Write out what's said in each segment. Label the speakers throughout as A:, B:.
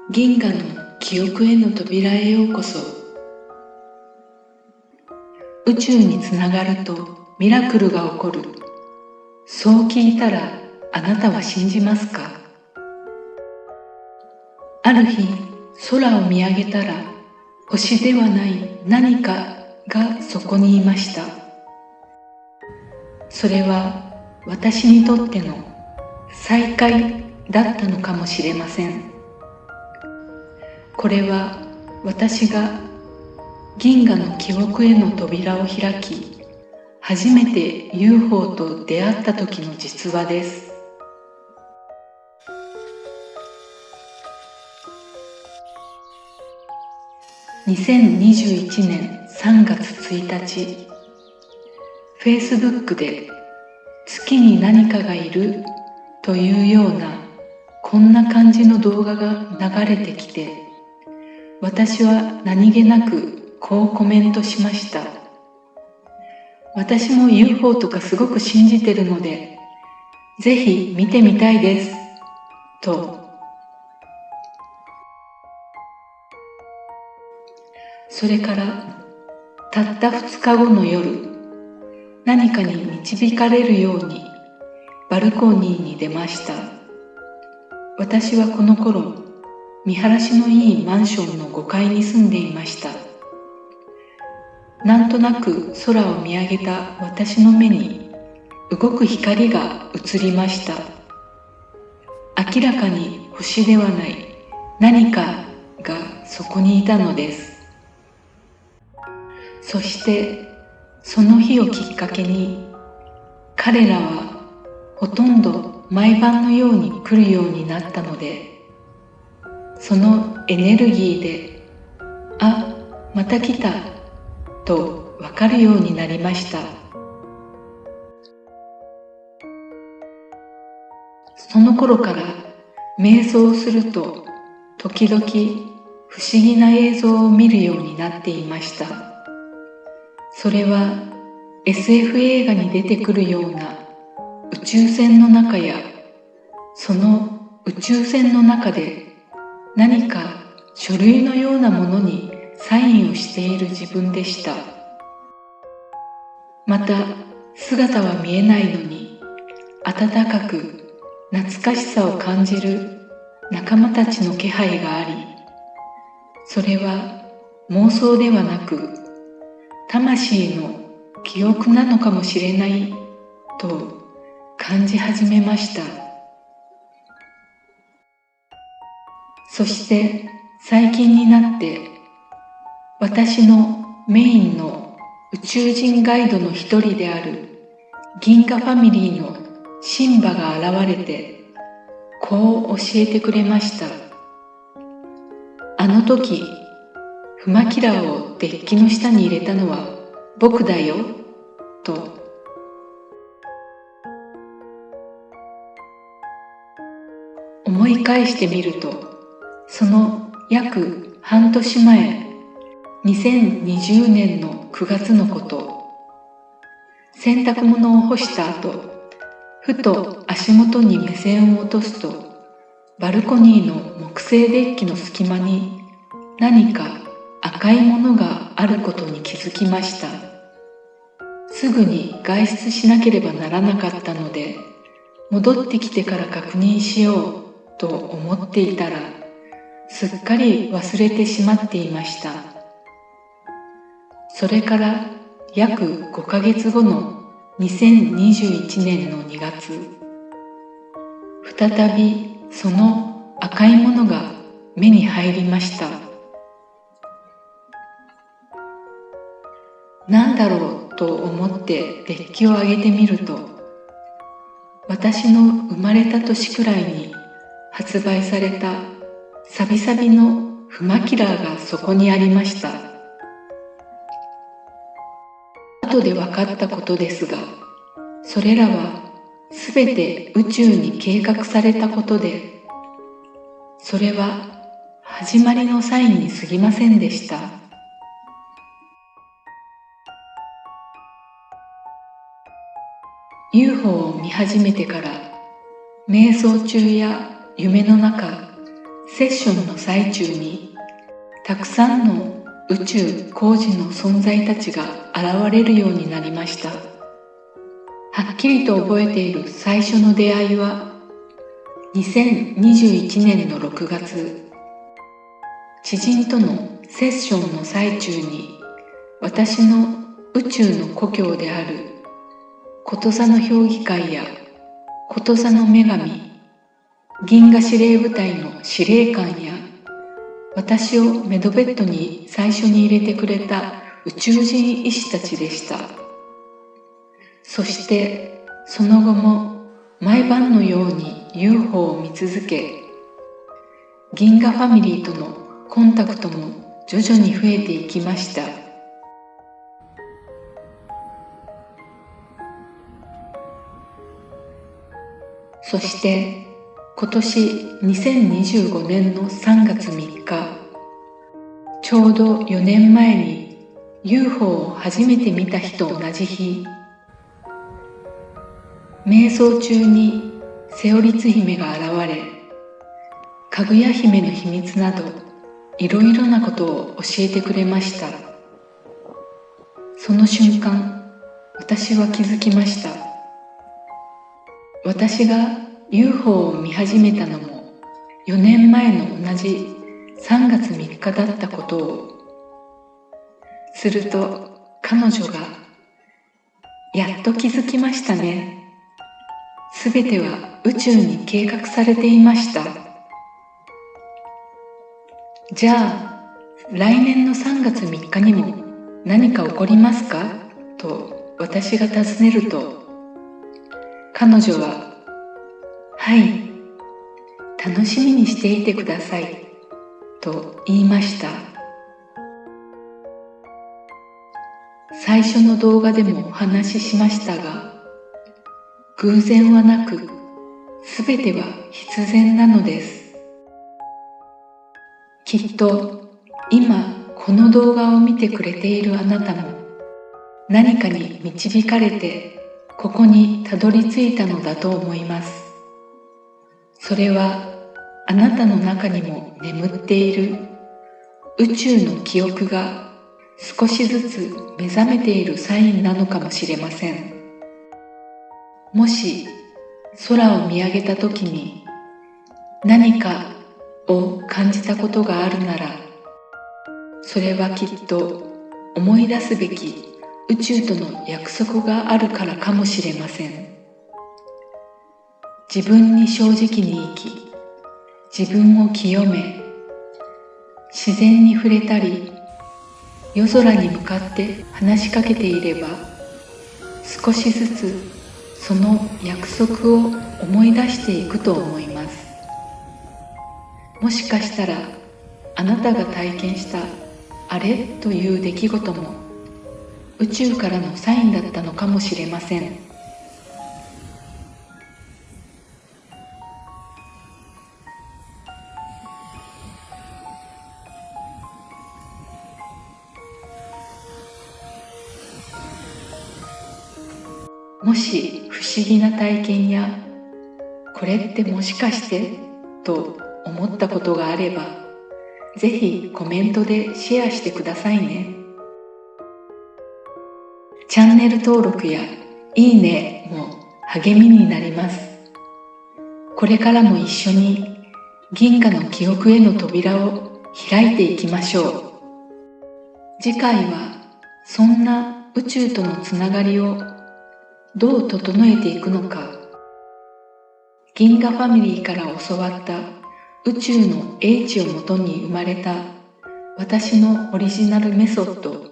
A: 銀河の記憶への扉へようこそ。宇宙につながるとミラクルが起こる。そう聞いたらあなたは信じますか？ある日、空を見上げたら星ではない何かがそこにいました。それは私にとっての再会だったのかもしれません。これは私が銀河の記憶への扉を開き、初めて UFO と出会った時の実話です。2021年3月1日、Facebook で月に何かがいるというようなこんな感じの動画が流れてきて、私は何気なくこうコメントしました。私も UFO とかすごく信じてるので、ぜひ見てみたいです。と。それからたった2日後の夜、何かに導かれるようにバルコニーに出ました。私はこの頃、見晴らしのいいマンションの5階に住んでいました。なんとなく空を見上げた私の目に動く光が映りました。明らかに星ではない何かがそこにいたのです。そしてその日をきっかけに、彼らはほとんど毎晩のように来るようになったので、そのエネルギーで、あ、また来たとわかるようになりました。その頃から瞑想をすると、時々不思議な映像を見るようになっていました。それは SF 映画に出てくるような宇宙船の中や、その宇宙船の中で何か書類のようなものにサインをしている自分でした。また姿は見えないのに、温かく懐かしさを感じる仲間たちの気配があり、それは妄想ではなく魂の記憶なのかもしれないと感じ始めました。そして最近になって、私のメインの宇宙人ガイドの一人である銀河ファミリーのシンバが現れて、こう教えてくれました。あの時、フマキラをデッキの下に入れたのは僕だよ、と。思い返してみると、その約半年前、2020年の9月のこと、洗濯物を干した後、ふと足元に目線を落とすと、バルコニーの木製デッキの隙間に何か赤いものがあることに気づきました。すぐに外出しなければならなかったので、戻ってきてから確認しようと思っていたら、すっかり忘れてしまっていました。それから約5ヶ月後の2021年の2月、再びその赤いものが目に入りました。なんだろうと思ってデッキを上げてみると、私の生まれた年くらいに発売されたサビサビのフマキラーがそこにありました。後で分かったことですが、それらはすべて宇宙に計画されたことで、それは始まりのサインに過ぎませんでした。UFO を見始めてから、瞑想中や夢の中、セッションの最中にたくさんの宇宙工事の存在たちが現れるようになりました。はっきりと覚えている最初の出会いは2021年の6月、知人とのセッションの最中に私の宇宙の故郷であること座の評議会やこと座の女神、銀河司令部隊の司令官や私をメドベッドに最初に入れてくれた宇宙人医師たちでした。そしてその後も毎晩のように UFO を見続け、銀河ファミリーとのコンタクトも徐々に増えていきました。そして今年2025年の3月3日、ちょうど4年前に UFO を初めて見た日と同じ日、瞑想中にセオリツ姫が現れ、かぐや姫の秘密などいろいろなことを教えてくれました。その瞬間、私は気づきました。私が UFO を見始めたのも4年前の同じ3月3日だったことを。すると彼女が、やっと気づきましたね。すべては宇宙に計画されていました。じゃあ、来年の3月3日にも何か起こりますかと私が尋ねると、彼女は、はい、楽しみにしていてくださいと言いました。最初の動画でもお話ししましたが、偶然はなく、すべては必然なのです。きっと今この動画を見てくれているあなたも、何かに導かれてここにたどり着いたのだと思います。それはあなたの中にも眠っている宇宙の記憶が少しずつ目覚めているサインなのかもしれません。もし空を見上げたときに何かを感じたことがあるなら、それはきっと思い出すべき宇宙との約束があるからかもしれません。自分に正直に生き、自分を清め、自然に触れたり、夜空に向かって話しかけていれば、少しずつその約束を思い出していくと思います。もしかしたらあなたが体験したあれという出来事も宇宙からのサインだったのかもしれません。もし不思議な体験やこれってもしかしてと思ったことがあれば、ぜひコメントでシェアしてくださいね。チャンネル登録やいいねも励みになります。これからも一緒に銀河の記憶への扉を開いていきましょう。次回はそんな宇宙とのつながりをどう整えていくのか、銀河ファミリーから教わった宇宙の英知をもとに生まれた私のオリジナルメソッド、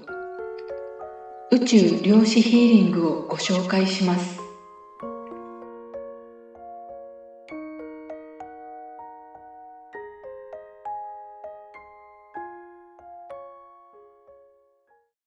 A: 宇宙量子ヒーリングをご紹介します。